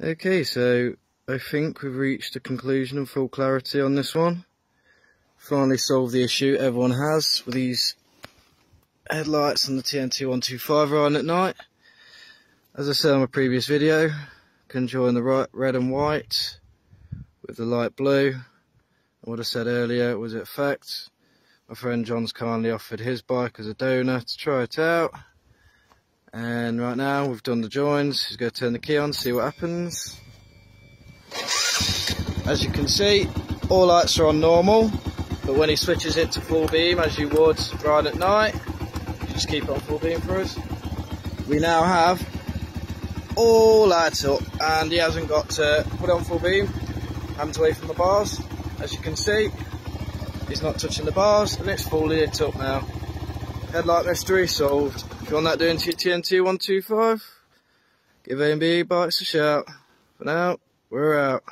Okay, so I think we've reached a conclusion and full clarity on this one. Finally solved the issue everyone has with these headlights and the TNT 125 riding at night. As I said on my previous video, can join the red and white with the light blue. And what I said earlier was in fact, my friend John's kindly offered his bike as a donor to try it out. And right now we've done the joins. He's going to turn the key on, see what happens. As you can see, all lights are on normal, but when he switches it to full beam, as you would ride at night, you just keep it on full beam for us. We now have all lights up, and he hasn't got to put it on full beam. Hands away from the bars. As you can see, he's not touching the bars, and it's fully lit up now. Headlight mystery solved. If you want that doing to your TNT 125, give A&B bikes a shout. For now, we're out.